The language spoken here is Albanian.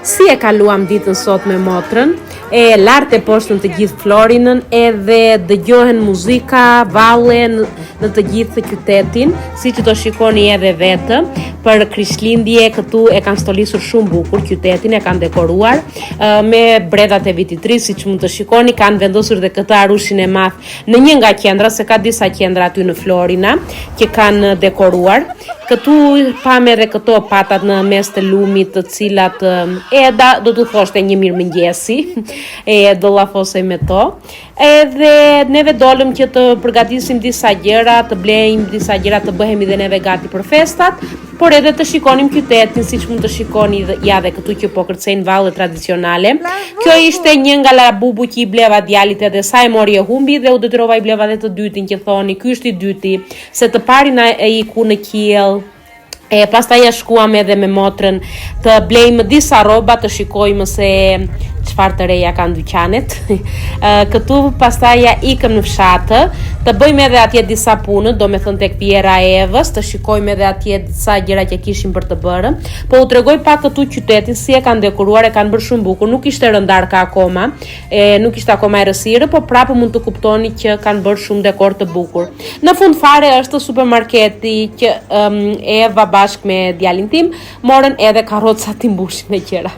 Si e kaluam ditën sot me motrën, e lartë e poshtën të gjithë Florinën, edhe dëgjohen muzika, valle në të gjithë qytetin, si që të shikoni edhe vetë, për Krishtlindje këtu e kanë stolisur shumë bukur qytetin, e kanë dekoruar me bredhat e vitit ri, si që mund të shikoni, kanë vendosur dhe këtë arushin e madh në një nga qendra, se ka disa qendra aty në Florina që kanë dekoruar. Këtu pam edhe këto patat në mes të lumit, të cilat Eda do të thoshte një mirëmëngjesi, e do llafosej me to. Edhe neve dolëm që të përgatisim disa gjëra, të blejmë disa gjëra, të bëhemi dhe neve gati për festat, por edhe të shikonim qytetin, siç mund të shikoni ja dhe këtu që po kërcejnë valle tradicionale. Kjo ishte një nga labubu që i bleva djalit, edhe sa e mori e humbi dhe u detyrova i bleva dhe të dytin që thoni, ky është i dyti, se të parin e iku në qiell. E pastaj ja shkuam edhe me motrën të blejmë disa rroba, të shikojmë se çfarë të reja kanë dyqanet. Këtu pastaj ja ikëm në fshatë, të bëjmë edhe atje disa punë, do me thënë tek Piera e Evës, të shikojmë edhe atje disa gjëra që kishim për të bërë. Po u tregoj pak këtu qytetin, si e kanë dekoruar, e kanë bërë shumë bukur, nuk ishte rëndarka akoma, nuk ishte akoma errësirë, po prapë mund të kuptoni që kanë bërë shumë dekor të bukur. Në fund fare është supermarketi që Eva bashkë me djalin tim morën edhe karroca të mbushin e qera.